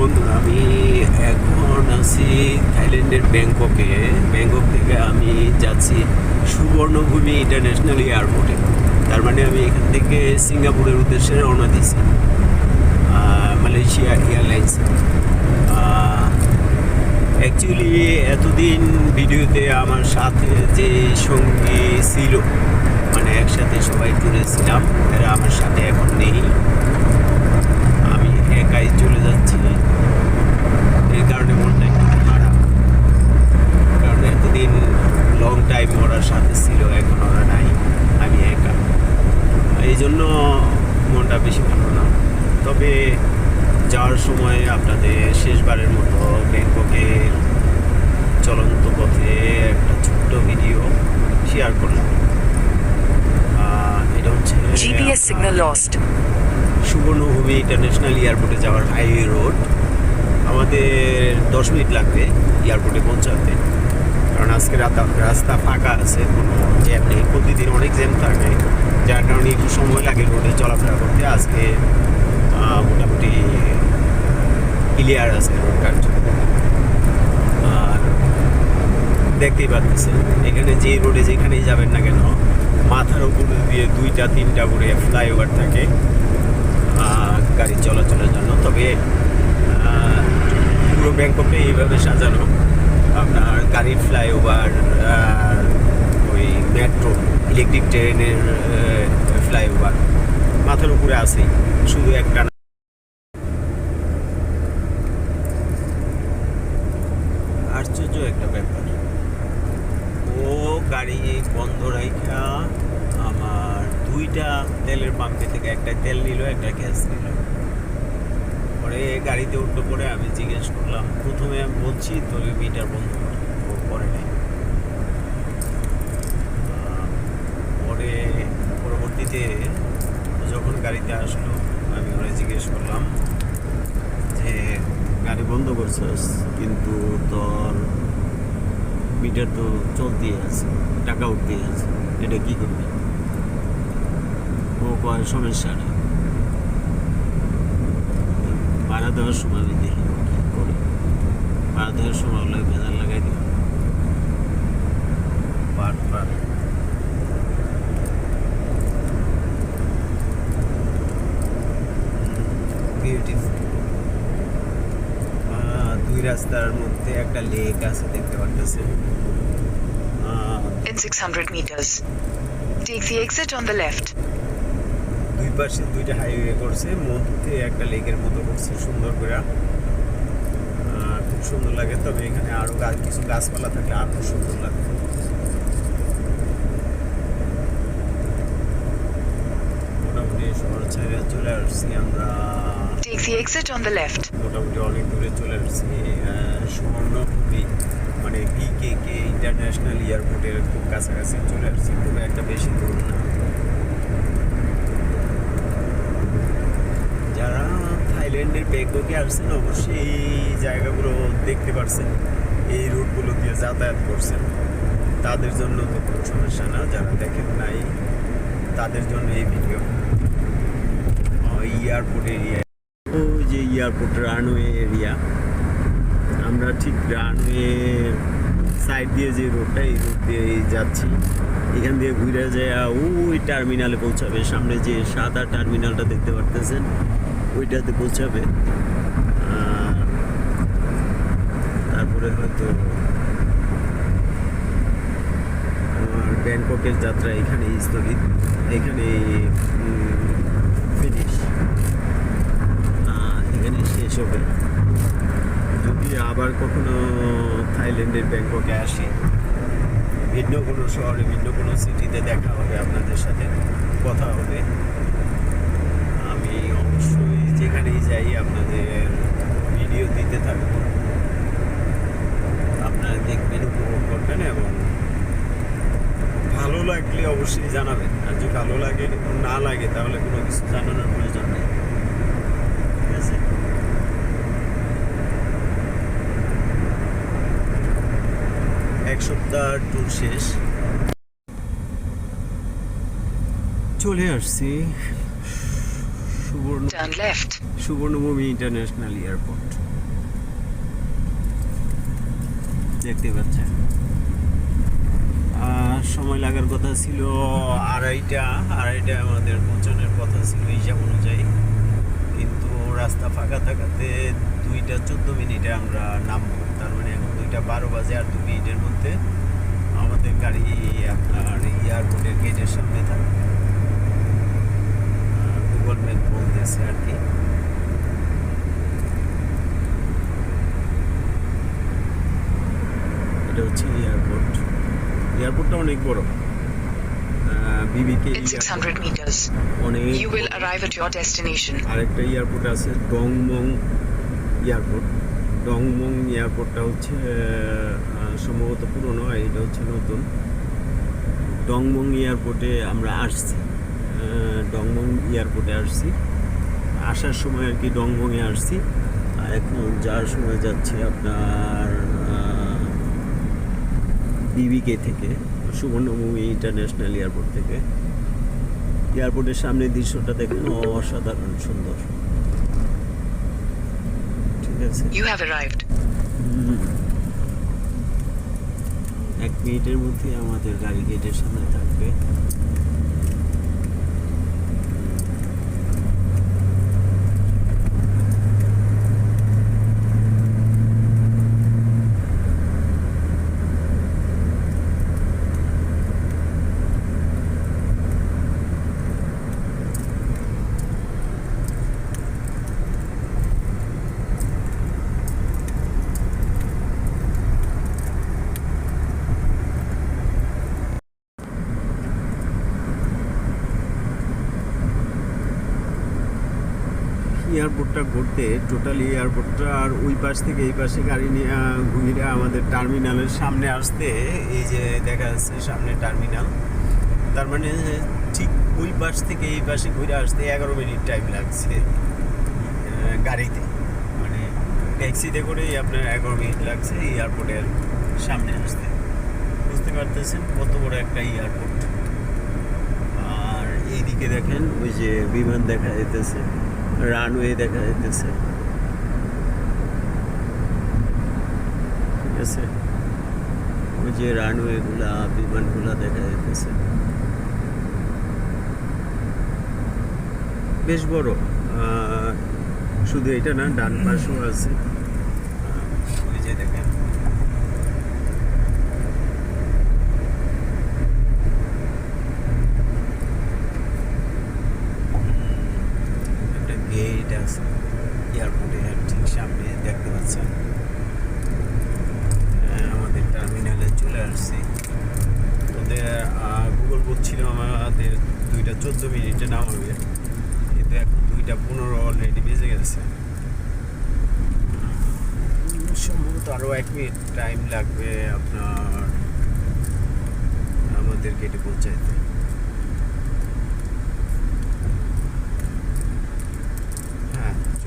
বন্ধুরা, আমি এখন আছি থাইল্যান্ডের ব্যাংককে। ব্যাংকক থেকে আমি যাচ্ছি সুবর্ণভূমি ইন্টারন্যাশনাল এয়ারপোর্টে। তার মানে আমি এখান থেকে সিঙ্গাপুরের উদ্দেশ্যে রওনা দিছি মালয়েশিয়া এয়ারলাইন্স। অ্যাকচুয়ালি এতদিন ভিডিওতে আমার সাথে যে সঙ্গী ছিল, মানে একসাথে সবাই ট্যুরে ছিলাম, এরা আমার সাথে এখন নেই। আমি একাই চলে যাচ্ছি, এই কারণে মনটা একটু খারাপ। কারণ এতদিন লং টাইম ওরা সাথে ছিল, এখন ওরা নাই, আমি একা। এই জন্য মনটা বেশি ভালো না। তবে যাওয়ার সময় আপনাদের শেষবারের মতো ব্যাংককের চলন্ত পথে একটা ছোট্ট ভিডিও শেয়ার করলাম। এটা হচ্ছে GPS signal lost. সুবর্ণভূমি ইন্টারন্যাশনাল এয়ারপোর্টে যাওয়ার হাইওয়ে রোড। আমাদের 10 মিনিট লাগবে এয়ারপোর্টে পৌঁছাতে, কারণ আজকে রাস্তা ফাঁকা আছে, কোনো জ্যাম নেই। প্রতিদিন অনেক জ্যাম থাকে, যার কারণে একটু সময় লাগে রোডে চলাফেরা করতে। আজকে মোটামুটি ক্লিয়ার আছে রোডঘাট। আর দেখতেই পাচ্ছেন এখানে যে রোডে যেখানেই যাবেন না কেন, মাথার উপর দিয়ে 2-3টা করে ফ্লাইওভার থাকে গাড়ি চলাচলের জন্য। তবে পুরো ব্যাংককে এইভাবে সাজানো, আপনার গাড়ির ফ্লাইওভার, ওই মেট্রো, ইলেকট্রিক ট্রেনের ফ্লাইওভার মাথার উপরে আছেই, শুধু একটা না। আশ্চর্য একটা ব্যাপার, ও গাড়ি বন্ধ রাখা আমার 2টা তেলের পাম্পে থেকে একটা তেল নিল, একটা গ্যাস নিল। পরে গাড়িতে উঠতে পরে আমি জিজ্ঞেস করলাম, প্রথমে আমি বলছি তোর মিটার বন্ধ কর, ও পরে নেই। পরে পরবর্তীতে যখন গাড়িতে আসলো, আমি ওরা জিজ্ঞেস করলাম যে গাড়ি বন্ধ করছিস, কিন্তু তোর মিটার তো চলতেই আছে, টাকা উঠতেই আছে, এটা কী করবি? ও কয় সমস্যা নেই, ভাড়া দেওয়ার সময় আমি দেখি কী করে। ভাড়া দেওয়ার সময় হলে ভেজাল লাগাই দিই বারবার। বিউটিফুল। 2 রাস্তার মধ্যে একটা লেক আছে, দেখতে পাচ্ছেন। In 600 meters, take the exit on the left. দুই পাশে 2টা হাইওয়ে করছে, মধ্যে একটা লেকের মতো করছে সুন্দর করে, খুব সুন্দর লাগে। তবে এখানে আরো কিছু গাছপালা থাকলে আরো সুন্দর লাগে। মোটামুটি শহর ছেড়ে চলে আসছি আমরা, Take the exit on the left. মোটামুটি অনেক দূরে চলে আসছি। সুবর্ণভূমি মানে BKK ইন্টারন্যাশনাল এয়ারপোর্টের খুব কাছাকাছি চলে আসছি, খুব একটা বেশি দূর না। যারা থাইল্যান্ডের ব্যাংককে আসছেন অবশ্যই এই জায়গাগুলো দেখতে পারছেন, এই রুটগুলো দিয়ে যাতায়াত করছেন, তাদের জন্য তো কোনো সমস্যা না। যারা দেখেন নাই তাদের জন্য এই ভিডিও। এয়ারপোর্ট এরিয়া, ওই যে এয়ারপোর্ট রানওয়ে এরিয়া, আমরা ঠিক রানওয়ে সাইড দিয়ে যে রোডটা, এই রোড দিয়ে যাচ্ছি। এখান দিয়ে ঘুরে যায় ওই টার্মিনালে পৌঁছাবে। সামনে যে সাদা টার্মিনালটা দেখতে পারতেছেন, ওইটাতে পৌঁছাবে। তারপরে হয়তো আমার ব্যাংককের যাত্রা এখানেই স্থগিত, এখানে ফিনিশ, এখানে শেষ হবে। যদি আবার কখনো থাইল্যান্ডের ব্যাংককে আসি, ভিন্ন কোনো শহরে, ভিন্ন কোনো সিটিতে দেখা হবে, আপনাদের সাথে কথা হবে। আমি অবশ্যই যেখানেই যাই আপনাদের ভিডিও দিতে থাকবো, আপনারা দেখবেন, উপভোগ করবেন, এবং ভালো লাগলে অবশ্যই জানাবেন। আর যদি ভালো লাগে না লাগে তাহলে কোনো কিছু জানানোর প্রয়োজন নেই, ঠিক আছে? এক সপ্তাহ ট্যুর শেষ, চলে আসছি Turn left. সুবর্ণভূমি international airport. দেখতে পাচ্ছেন। সময় লাগার কথা ছিল আড়াইটায় আমাদের পৌঁছানোর কথা ছিল হিসাব অনুযায়ী, কিন্তু রাস্তা ফাঁকা থাকাতে 2:14 আমরা নামবো। তার মানে এখন 2:12 বাজে, আর 2 মিনিটের মধ্যে আমাদের গাড়ি আপনার এয়ারপোর্টের গেটের সামনে থাকবে। গুগল ম্যাপ বলতেছে আর কি। এটা হচ্ছে এয়ারপোর্টটা অনেক বড়। বিবিকে In 600 meters, অনেক you will বড়। arrive at your destination. আরেকটা এয়ারপোর্ট আছে ডংমং এয়ারপোর্ট। ডংমং এয়ারপোর্টটা হচ্ছে সম্ভবত পুরনো, আর এটা হচ্ছে নতুন। ডংমং এয়ারপোর্টে আমরা আসছি, ডংমং এয়ারপোর্টে আসছি, আসার সময় আর কি ডংমংয়ে আসছি। আর এখন যাওয়ার সময় যাচ্ছে আপনার বিবিকে থেকে, সুবর্ণভূমি ইন্টারন্যাশনাল এয়ারপোর্ট থেকে। এয়ারপোর্টের সামনের দৃশ্যটা দেখুন, অসাধারণ সুন্দর। ঠিক আছে, You have arrived. 1 মিনিটের মধ্যে আমাদের গাড়ি গেটের সামনে থাকবে। এয়ারপোর্টটা ঘুরতে, টোটালি এয়ারপোর্টটা আর ওই পাশ থেকে এই পাশে গাড়ি নিয়ে ঘুরে আমাদের টার্মিনালের সামনে আসতে, এই যে দেখা যাচ্ছে সামনে টার্মিনাল, তার মানে ঠিক ওই পাশ থেকে এই পাশে ঘুরে আসতে 11 মিনিট টাইম লাগছে গাড়িতে। মানে ট্যাক্সিতে করেই আপনার 11 মিনিট লাগছে এয়ারপোর্টের সামনে আসতে। বুঝতে পারতেছেন কত বড় একটা এয়ারপোর্ট। আর এইদিকে দেখেন ওই যে বিমান দেখা যেতেছে, রানওয়ে দেখা যেতেছে। ঠিক আছে, ওই যে রানওয়েগুলা, বিমানগুলা দেখা যেতেছে, বেশ বড়। শুধু এটা না, ডান পাশেও আছে। ওই যে দেখেন, গেট আছে এয়ারপোর্টের ঠিক সামনে, দেখতে পাচ্ছেন। আমাদের টার্মিনালে চলে আসছি। ওদের গুগল বলছিল আমাদের 2:14 নামাবে, কিন্তু এখন 2:15 অলরেডি বেজে গেছে। সম্ভবত আরও 1 মিনিট টাইম লাগবে আপনার আমাদের গেটে পৌঁছাইতে।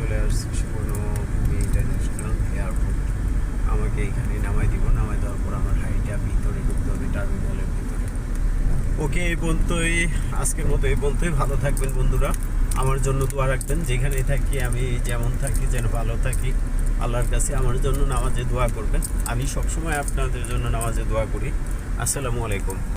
চলে আসছি সুবর্ণভূমি ইন্টারন্যাশনাল এয়ারপোর্ট। আমাকে এখানে নামাই দেওয়ার পর আমার হাইটা ভিতরে ঢুকতে হবে, টার্মিনালের ভিতরে। ওকে, এই পর্যন্তই, আজকের মতো এই পর্যন্তই। ভালো থাকবেন বন্ধুরা, আমার জন্য দোয়া রাখবেন। যেখানেই থাকি, আমি যেমন থাকি যেন ভালো থাকি। আল্লাহর কাছে আমার জন্য নামাজে দোয়া করবেন। আমি সবসময় আপনাদের জন্য নামাজে দোয়া করি। আসসালামু আলাইকুম।